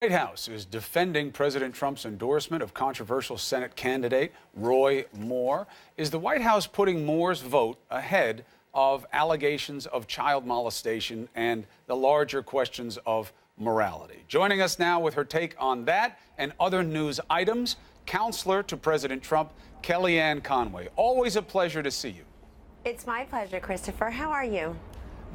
White House is defending President Trump's endorsement of controversial Senate candidate Roy Moore. Is the White House putting Moore's vote ahead of allegations of child molestation and the larger questions of morality? Joining us now with her take on that and other news items, counselor to President Trump, Kellyanne Conway. Always a pleasure to see you. It's my pleasure, Christopher. How are you?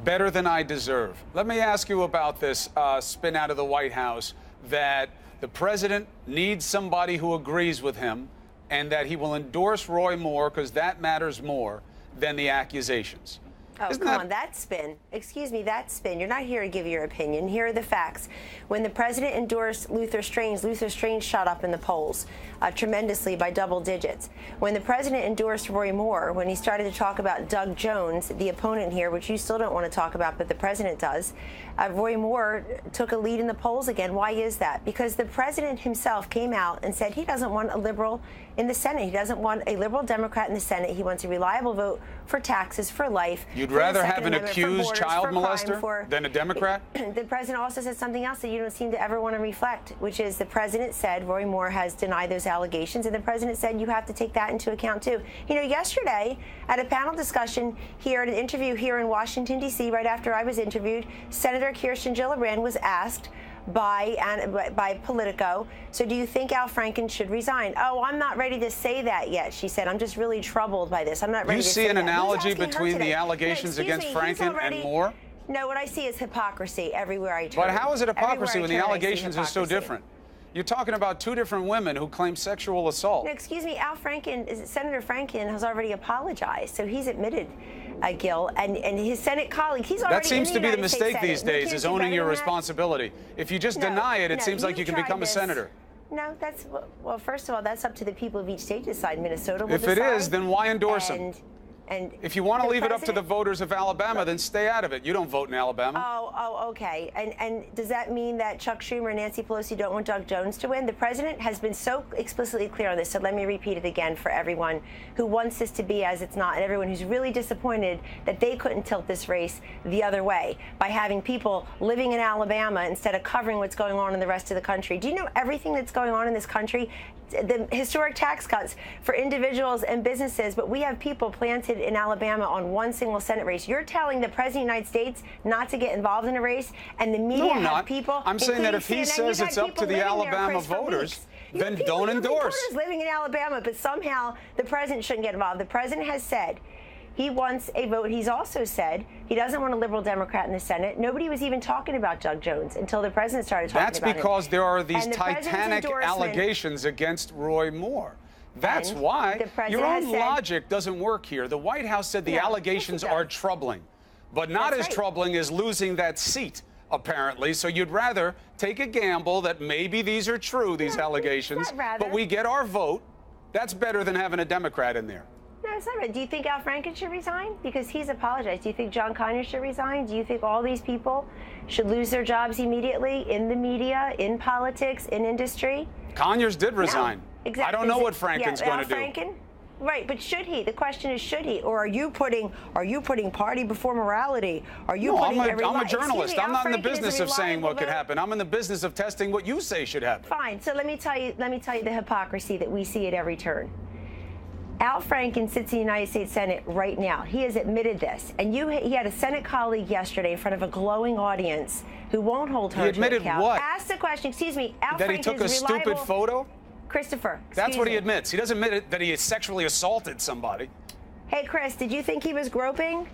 Better than I deserve. Let me ask you about this spin out of the White House that the president needs somebody who agrees with him and that he will endorse Roy Moore because that matters more than the accusations. Oh, come on, that spin. Excuse me, that spin. You're not here to give your opinion. Here are the facts. When the president endorsed Luther Strange shot up in the polls tremendously by double digits. When the president endorsed Roy Moore, when he started to talk about Doug Jones, the opponent here, which you still don't want to talk about, but the president does, Roy Moore took a lead in the polls again. Why is that? Because the president himself came out and said he doesn't want a liberal in the Senate. He doesn't want a liberal Democrat in the Senate. He wants a reliable vote for taxes, for life. You'd rather have an accused child molester than a Democrat? The president also said something else that you don't seem to ever want to reflect, which is the president said Roy Moore has denied those allegations, and the president said you have to take that into account, too. You know, yesterday at a panel discussion here, at an interview here in Washington, D.C., right after I was interviewed, Senator Kirsten Gillibrand was asked by Politico, so do you think Al Franken should resign? Oh, I'm not ready to say that yet, she said. I'm just really troubled by this. I'm not ready to say that. You see an analogy between the allegations against Franken and Moore? No, what I see is hypocrisy everywhere I turn. But how is it hypocrisy when the allegations are so different? You're talking about two different women who claim sexual assault. No, excuse me, Senator Franken has already apologized, so he's admitted guilt, and his Senate colleague, he's already That seems to be the mistake these days, is owning your responsibility. If you just deny it, it seems like you can become a senator. No, well, first of all, that's up to the people of each state to decide. Minnesota will If decide. it is, then why endorse him? And if you want to leave it up to the voters of Alabama, then stay out of it. You don't vote in Alabama. Oh, okay. And does that mean that Chuck Schumer and Nancy Pelosi don't want Doug Jones to win? The president has been so explicitly clear on this, so let me repeat it again for everyone who wants this to be as it's not, and everyone who's really disappointed that they couldn't tilt this race the other way by having people living in Alabama instead of covering what's going on in the rest of the country. Do you know everything that's going on in this country? The historic tax cuts for individuals and businesses, but we have people planted in Alabama on one single Senate race. You're telling the President of the United States not to get involved in a race, and the media have people. I'm saying that if he says it's up to the Alabama voters, then don't endorse. Living in Alabama, but somehow the president shouldn't get involved. The president has said he wants a vote. He's also said he doesn't want a liberal Democrat in the Senate. Nobody was even talking about Doug Jones until the president started talking about it. That's because there are these titanic allegations against Roy Moore. That's why your own logic doesn't work here. The White House said the allegations are troubling, but not as troubling as losing that seat, apparently. So you'd rather take a gamble that maybe these are true, these allegations, but we get our vote. That's better than having a Democrat in there. No, it's not right. Do you think Al Franken should resign? Because he's apologized. Do you think John Conyers should resign? Do you think all these people should lose their jobs immediately in the media, in politics, in industry? Conyers did resign. No, exactly. I don't know what Franken's going to do. Franken? Right, but should he? The question is, should he? Or are you putting party before morality? Are you putting I'm a journalist. I'm not in the business of saying what could happen. I'm in the business of testing what you say should happen. Fine. So let me tell you the hypocrisy that we see at every turn. Al Franken sits in the United States Senate right now. He has admitted this. And he had a Senate colleague yesterday in front of a glowing audience who won't hold her to account. He admitted what? Ask the question. Excuse me. Al that Franken he took a stupid photo? Christopher, that's what he admits. He doesn't admit that he sexually assaulted somebody. Hey, Chris, did you think he was groping?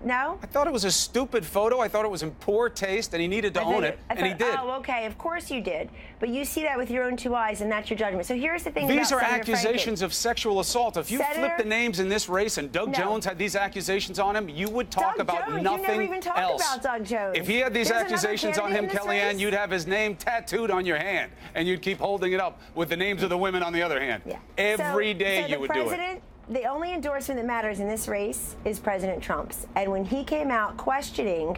No? I thought it was a stupid photo. I thought it was in poor taste, and he needed to own it, and he did. Oh, okay. Of course you did. But you see that with your own two eyes, and that's your judgment. So here's the thing about These are Senator accusations Franken. of sexual assault. If you flip the names in this race and Doug Jones had these accusations on him, you would talk about nothing else. You never even talked about Doug Jones. If he had these accusations on him, Kellyanne, you'd have his name tattooed on your hand, and you'd keep holding it up with the names of the women on the other hand. Yeah. Every day you would do it. The only endorsement that matters in this race is President Trump's. And when he came out questioning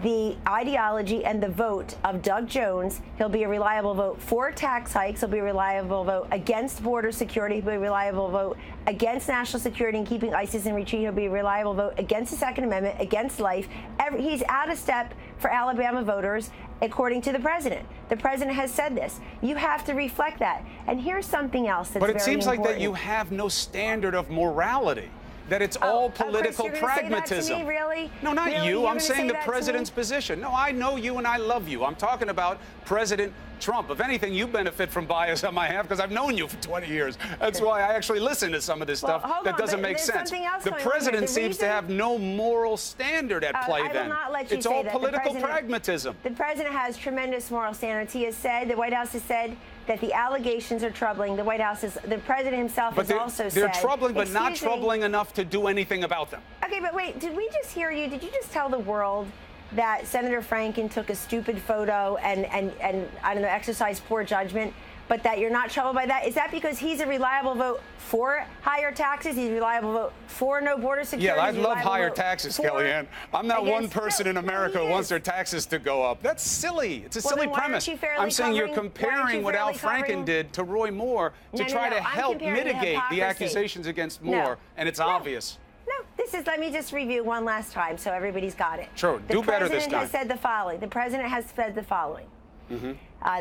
the ideology and the vote of Doug Jones, he'll be a reliable vote for tax hikes. He'll be a reliable vote against border security. He'll be a reliable vote against national security and keeping ISIS in retreat. He'll be a reliable vote against the Second Amendment, against life. He's out of step for Alabama voters. according to the president. The president has said this. You have to reflect that. And here's something else that's But it very seems important. like that you have no standard of morality. That it's all political Chris, you're pragmatism. Say that to me, really? No, not really? you. You're I'm saying the that to me? president's position. No, I know you and I love you. I'm talking about President Trump. If anything, you benefit from bias on my half because I've known you for 20 years. That's why I actually listen to some of this stuff that doesn't make sense. The president seems to have no moral standard at play I then. will not let you it's say all that. political pragmatism. The president has tremendous moral standards. He has said, the White House has said, that the allegations are troubling. The White House the president himself has also said. They're troubling, but not troubling enough to do anything about them. Okay, but wait, did we just hear you? Did you just tell the world that Senator Franken took a stupid photo and I don't know, exercised poor judgment, but that you're not troubled by that? Is that because he's a reliable vote for higher taxes? He's a reliable vote for no border security? Yeah, I love higher taxes, Kellyanne. I'm not one person in America who wants their taxes to go up. That's silly. It's a silly premise. I'm saying you're comparing what Al Franken did to Roy Moore to try to help mitigate the accusations against Moore, and it's obvious. No, let me just review one last time so everybody's got it. Sure, do better this time. The president has said the following. The president has said the following.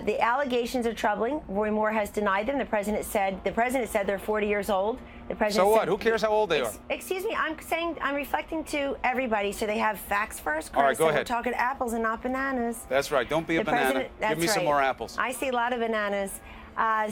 The allegations are troubling. Roy Moore has denied them. The president said they're 40 years old. The president So what? Who cares how old they are? Excuse me. I'm reflecting to everybody so they have facts first, Chris. All right, go ahead. We're talking apples and not bananas. That's right. Don't be a banana. Give me some more apples. I see a lot of bananas.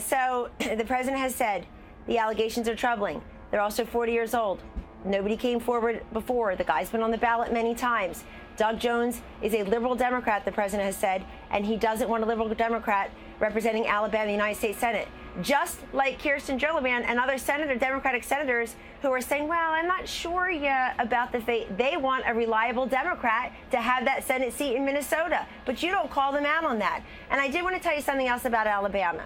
So the president has said the allegations are troubling. They're also 40 years old. Nobody came forward before. The guy's been on the ballot many times. Doug Jones is a liberal Democrat, the president has said, and he doesn't want a liberal Democrat representing Alabama in the United States Senate. Just like Kirsten Gillibrand and other Democratic senators who are saying, well, I'm not sure yet about the fate. They want a reliable Democrat to have that Senate seat in Minnesota, but you don't call them out on that. And I did want to tell you something else about Alabama.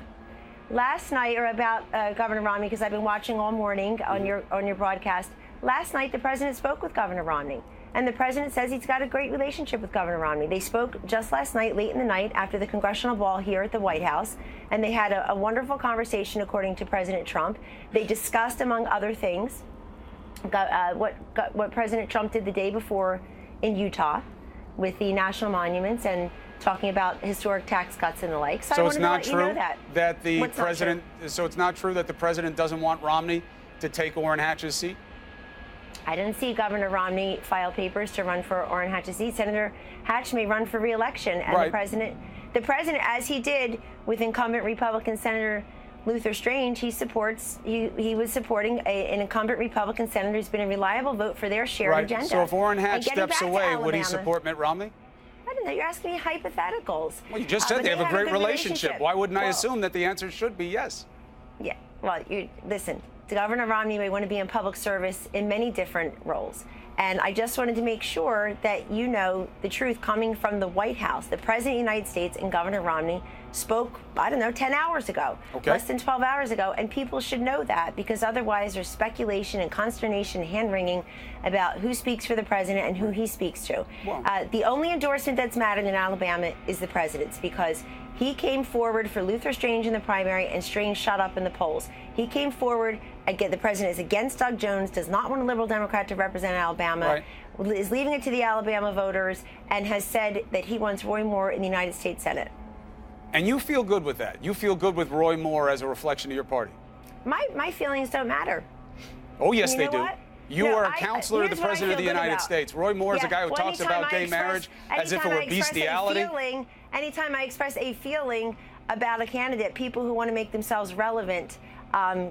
Last night, or about Governor Romney, because I've been watching all morning on your broadcast. Last night, the president spoke with Governor Romney, and the president says he's got a great relationship with Governor Romney. They spoke just last night, late in the night, after the congressional ball here at the White House, and they had a wonderful conversation, according to President Trump. They discussed, among other things, what President Trump did the day before in Utah with the national monuments and talking about historic tax cuts and the like. So it's not true that the president. So it's not true that the president doesn't want Romney to take Orrin Hatch's seat. I didn't see Governor Romney file papers to run for Orrin Hatch's seat. Senator Hatch may run for re-election, and the president, as he did with incumbent Republican Senator Luther Strange, he was supporting an incumbent Republican senator who's been a reliable vote for their shared agenda. So if Orrin Hatch steps away, would he support Mitt Romney? I don't know. You're asking me hypotheticals. Well, you just said they have a great relationship. Why wouldn't I assume that the answer should be yes? Yeah. Well, listen. Governor Romney may want to be in public service in many different roles. And I just wanted to make sure that you know the truth coming from the White House. The President of the United States and Governor Romney spoke, 10 hours ago, less than 12 hours ago. And people should know that, because otherwise there's speculation and consternation, hand-wringing about who speaks for the president and who he speaks to. The only endorsement that's mattered in Alabama is the president's, because he came forward for Luther Strange in the primary, and Strange shot up in the polls. He came forward. Again, the president is against Doug Jones, does not want a liberal Democrat to represent Alabama, is leaving it to the Alabama voters, and has said that he wants Roy Moore in the United States Senate. And you feel good with that? You feel good with Roy Moore as a reflection of your party? My feelings don't matter. Oh, yes, they do. What? You are a counselor of the President of the United States. Roy Moore is a guy who talks about gay marriage as if it were bestiality. Anytime I express a feeling about a candidate, people who want to make themselves relevant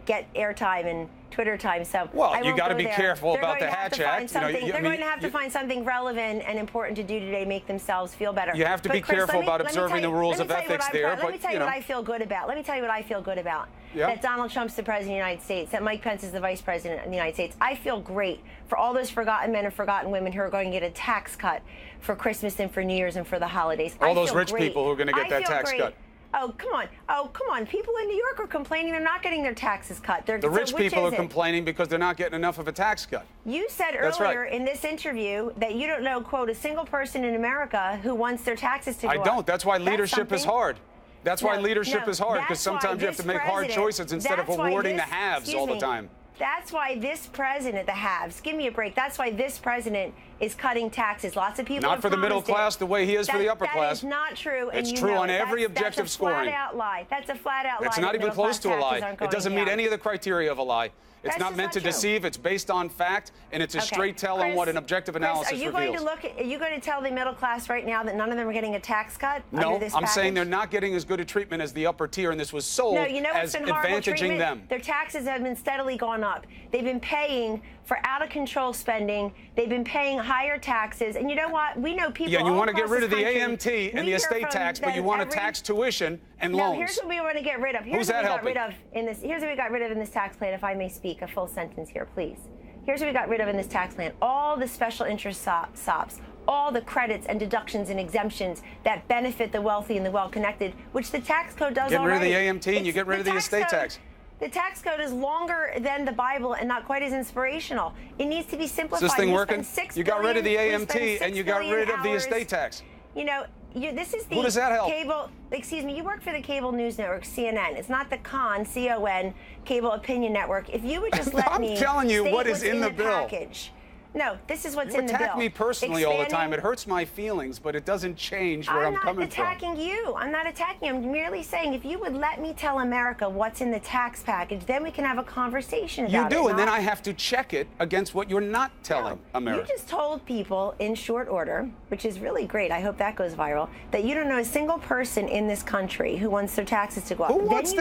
get airtime and Twitter time. So you got to be careful about the Hatch Act. They're going to have to find something relevant and important to do today to make themselves feel better. You have to be careful about observing the rules of ethics there. Let me tell you what I feel good about. That Donald Trump's the president of the United States, that Mike Pence is the vice president of the United States. I feel great for all those forgotten men and forgotten women who are going to get a tax cut for Christmas and for New Year's and for the holidays. All those rich people who are going to get that tax cut. Oh, come on. People in New York are complaining they're not getting their taxes cut. The rich people are complaining because they're not getting enough of a tax cut. You said earlier in this interview that you don't know, quote, a single person in America who wants their taxes to go up. I don't. That's why leadership is hard. That's why leadership is hard, because sometimes you have to make hard choices instead of awarding the haves all the time. That's why this president, the haves, give me a break. That's why this president is cutting taxes. Lots of people Not for the middle class the way he is for the upper class. That is not true. It's true on every objective scoring. That's a flat-out lie. That's a flat-out lie. It's not even close to a lie. It doesn't meet any of the criteria of a lie. It's not meant to deceive. It's based on fact, and it's a straight tell on what an objective analysis reveals. Are you going to tell the middle class right now that none of them are getting a tax cut? No, I'm saying they're not getting as good a treatment as the upper tier, and this was sold as advantaging them. Their taxes have been steadily going up. They've been paying for out-of-control spending. They've been paying higher taxes. And you know what? We know people. Yeah, and you want to get rid of the AMT and the estate tax, but you want to tax tuition and loans. Here's what we want to get rid of. Who's that helping? Here's what we got rid of in this tax plan, if I may speak a full sentence here, please. Here's what we got rid of in this tax plan. All the special interest SOPs, all the credits and deductions and exemptions that benefit the wealthy and the well-connected, which the tax code does already. Get rid of the AMT and you get rid of the estate tax. The tax code is longer than the Bible and not quite as inspirational. It needs to be simplified. Is this thing working? You got rid of the AMT and you got rid of the estate tax. You know, this is the Who does that help? Cable. Excuse me. You work for the cable news network, CNN. It's not the CON cable opinion network. If you would just let me. I'm telling you what is in the bill. Package. No, this is what's in the bill. You attack me personally all the time. It hurts my feelings, but it doesn't change where I'm coming from. I'm not attacking you. I'm not attacking you. I'm merely saying if you would let me tell America what's in the tax package, then we can have a conversation about it. You do, and then I have to check it against what you're not telling America. You just told people in short order, which is really great, I hope that goes viral, that you don't know a single person in this country who wants their taxes to go up. Who wants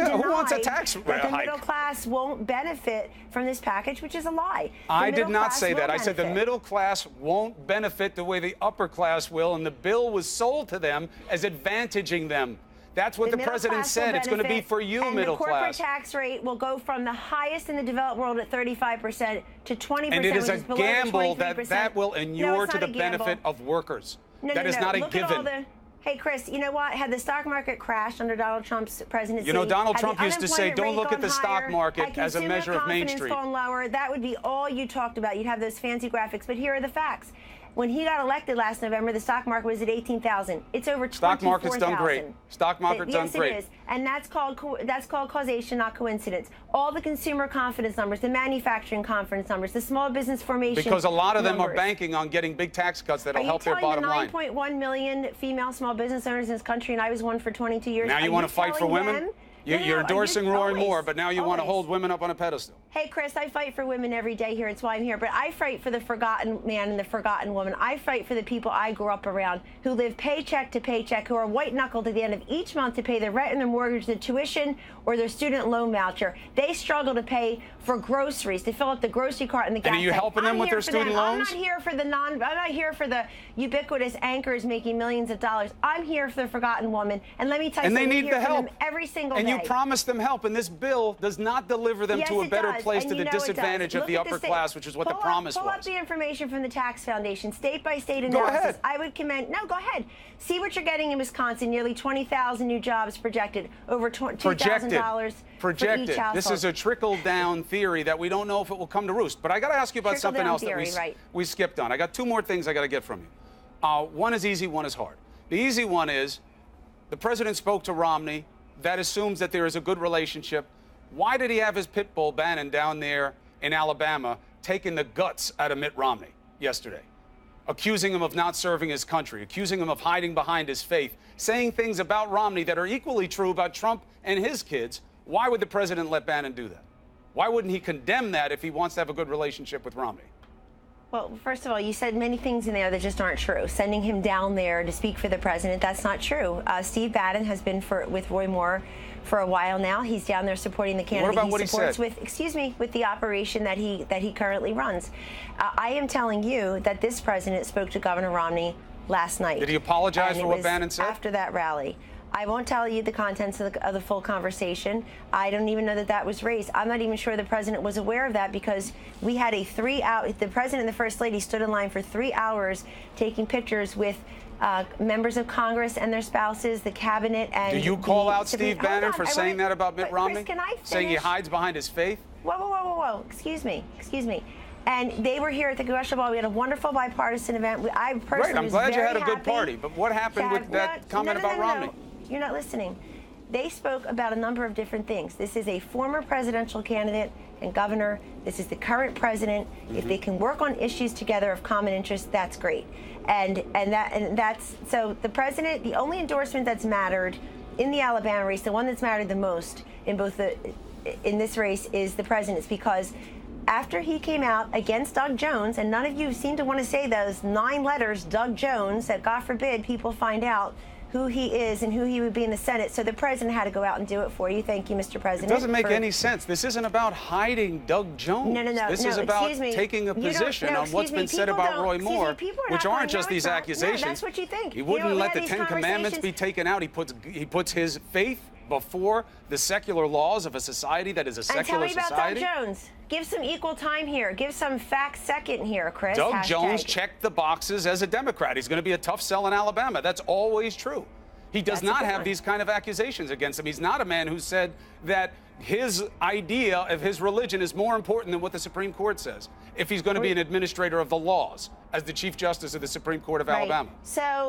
a tax hike? That the middle class won't benefit from this package, which is a lie. I did not say that. I said the middle class won't benefit the way the upper class will, and the bill was sold to them as advantaging them. That's what the president said. It's going to be for you, middle class. The corporate tax rate will go from the highest in the developed world at 35% to 20%. And it is a gamble that will inure to the benefit of workers. That is not a given. Hey, Chris, you know what? Had the stock market crashed under Donald Trump's presidency, you know, Donald Trump used to say, don't look at the stock market as a measure of Main Street. Gone lower, that would be all you talked about. You'd have those fancy graphics. But here are the facts. When he got elected last November, the stock market was at 18,000. It's over 24,000. Stock market's done great. Stock market's done great. Yes, it is. And that's called causation, not coincidence. All the consumer confidence numbers, the manufacturing confidence numbers, the small business formation because a lot of them are banking on getting big tax cuts that'll help their bottom line. 9.1 million female small business owners in this country, and I was one for 22 years. Now you want to fight for women? You're endorsing Roy Moore, but now you want to hold women up on a pedestal. Hey, Chris, I fight for women every day here. It's why I'm here. But I fight for the forgotten man and the forgotten woman. I fight for the people I grew up around who live paycheck to paycheck, who are white-knuckled at the end of each month to pay their rent and their mortgage, their tuition, or their student loan voucher. They struggle to pay for groceries, to fill up the grocery cart and the gas tank. And are you helping them with their student loans? I'm not here for the ubiquitous anchors making millions of dollars. I'm here for the forgotten woman. And let me tell you, and they need the help every single day. And you promised them help, and this bill does not deliver them to a better place, to the disadvantage of the upper class, which is what the promise was. Pull up the information from the Tax Foundation, state-by-state analysis. Go ahead. I would commend. No, go ahead. See what you're getting in Wisconsin. Nearly 20,000 new jobs projected. Over $2,000 for each household. This is a trickle-down theory that we don't know if it will come to roost. But I got to ask you about something else that we skipped on. I got two more things I got to get from you. One is easy, one is hard. The easy one is the president spoke to Romney. That assumes that there is a good relationship. Why did he have his pit bull Bannon down there in Alabama taking the guts out of Mitt Romney yesterday, accusing him of not serving his country, accusing him of hiding behind his faith, saying things about Romney that are equally true about Trump and his kids? Why would the president let Bannon do that? Why wouldn't he condemn that if he wants to have a good relationship with Romney? Well, first of all, you said many things in there that just aren't true. Sending him down there to speak for the president, that's not true. Steve Bannon has been with Roy Moore for a while now. He's down there supporting the candidate what about what he supports with the operation that he currently runs. I am telling you that this president spoke to Governor Romney last night. Did he apologize for what Bannon said? After that rally. I won't tell you the contents of the full conversation. I don't even know that was raised. I'm not even sure the president was aware of that because we had the president and the first lady stood in line for 3 hours taking pictures with members of Congress and their spouses, the cabinet, and do you call out Steve Bannon for saying that about Mitt Romney? Chris, can I finish? Saying he hides behind his faith? Whoa. Excuse me. And they were here at the Congressional Ball. We had a wonderful bipartisan event. I personally I'm glad you had a good party. But what happened with that comment about Romney? You're not listening. they spoke about a number of different things. This is a former presidential candidate and governor. This is the current president. If they can work on issues together of common interest, that's great. And that's so the president. The only endorsement that's mattered in the Alabama race, the one that's mattered the most in this race, is the president's, because after he came out against Doug Jones, and none of you seem to want to say those 9 letters, Doug Jones, that God forbid people find out who he is and who he would be in the Senate. So the president had to go out and do it for you. Thank you, Mr. President. It doesn't make any sense. This isn't about hiding Doug Jones. No. This is about taking a position on what's been said about Roy Moore, which aren't just these accusations. No, that's what you think. He wouldn't let the 10 Commandments be taken out. He puts his faith before the secular laws of a society that is a secular society. And tell me about Doug Jones. Give some equal time here. Give some facts second here, Chris. Doug Jones checked the boxes as a Democrat. He's going to be a tough sell in Alabama. That's always true. He does not have these kind of accusations against him. He's not a man who said that his idea of his religion is more important than what the Supreme Court says, if he's going to be an administrator of the laws as the Chief Justice of the Supreme Court of Alabama.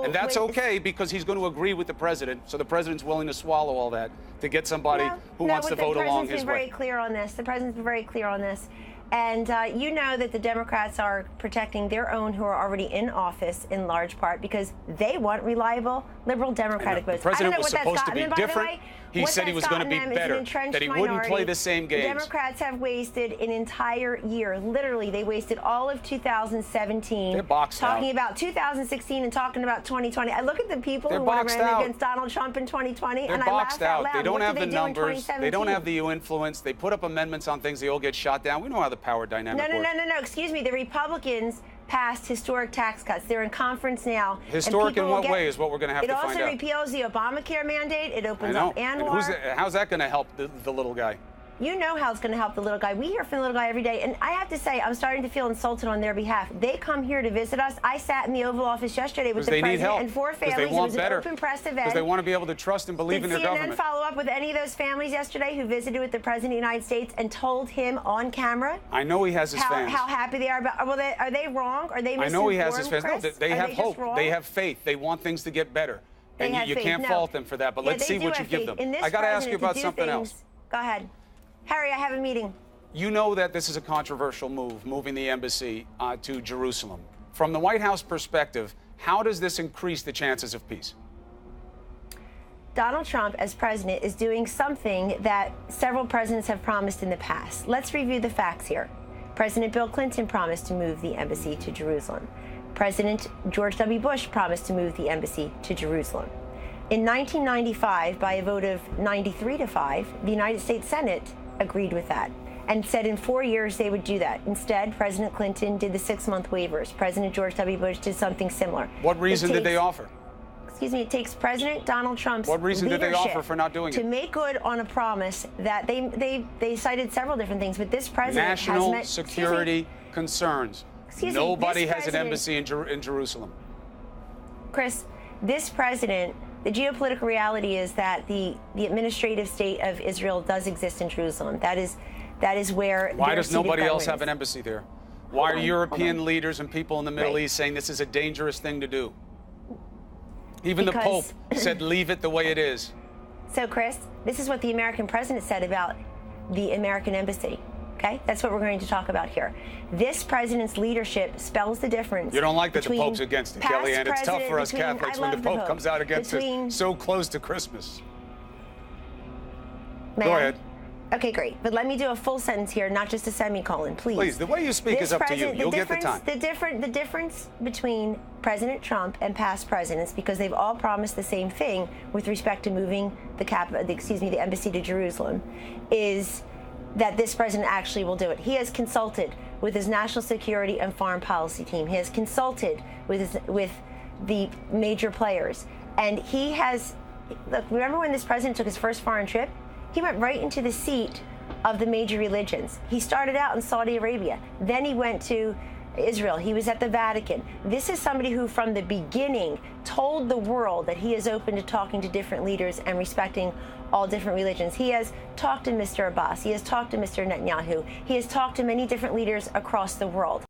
And that's okay, because he's going to agree with the president, so the president's willing to swallow all that to get somebody who wants to vote along his way. The president's been very clear on this. The president's been very clear on this. And you know that the Democrats are protecting their own who are already in office in large part because they want reliable liberal Democratic votes. The president was supposed to be different. He said he was going to be better, that he wouldn't play the same games. The Democrats have wasted an entire year. Literally, they wasted all of 2017 They're boxed talking out. about 2016 and talking about 2020. I look at the people who want to run against Donald Trump in 2020, They're and I boxed laugh out out. loud. They don't What have did the they do in numbers. 2017? They don't have the influence. They put up amendments on things. They all get shot down. We know how the power dynamic works. No. Excuse me. The Republicans passed historic tax cuts. They're in conference now. Historic in what way is what we're going to have to find out. It also repeals the Obamacare mandate. It opens up Anwar. How's that going to help the little guy? You know how it's going to help the little guy. We hear from the little guy every day, and I have to say, I'm starting to feel insulted on their behalf. They come here to visit us. I sat in the Oval Office yesterday with the president and 4 families. It was an open press event. Because they want to be able to trust and believe in their government. Did CNN follow up with any of those families yesterday who visited with the President of the United States and told him on camera? I know he has his fans. How happy they are about. Well, are they wrong? Are they misinformed? I know he has his fans. Chris? No, they have hope. They have faith. They want things to get better. And you can't fault them for that. But let's see what you give them. I got to ask you about something else. Go ahead. Harry, I have a meeting. You know that this is a controversial move, moving the embassy to Jerusalem. From the White House perspective, how does this increase the chances of peace? Donald Trump, as president, is doing something that several presidents have promised in the past. Let's review the facts here. President Bill Clinton promised to move the embassy to Jerusalem. President George W. Bush promised to move the embassy to Jerusalem. In 1995, by a vote of 93-5, the United States Senate agreed with that and said in 4 years they would do that. Instead, President Clinton did the 6-month waivers. President George W. Bush did something similar. What reason did they offer? Excuse me, it takes President Donald Trump's What reason did they offer for not doing it? To make good on a promise that they cited several different things, but this president National security concerns. Nobody has an embassy in Jerusalem. Chris, this president, the geopolitical reality is that the administrative state of Israel does exist in Jerusalem. That is where. Why does nobody else have an embassy there? Why are European leaders and people in the Middle East saying this is a dangerous thing to do? Even the Pope said leave it the way it is. So, Chris, this is what the American president said about the American embassy. Okay, that's what we're going to talk about here. This president's leadership spells the difference. You don't like that the Pope's against it, Kellyanne. It's tough for us Catholics when the Pope comes out against us so close to Christmas. Go ahead. Okay, great. But let me do a full sentence here, not just a semicolon, please. Please, the way you speak is up to you. You'll get the time. The difference between President Trump and past presidents, because they've all promised the same thing with respect to moving the embassy to Jerusalem, is that this president actually will do it. He has consulted with his national security and foreign policy team. He has consulted with the major players. And he has, look, remember when this president took his first foreign trip? He went right into the seat of the major religions. He started out in Saudi Arabia. Then he went to Israel. He was at the Vatican. This is somebody who, from the beginning, told the world that he is open to talking to different leaders and respecting all different religions. He has talked to Mr. Abbas. He has talked to Mr. Netanyahu. He has talked to many different leaders across the world.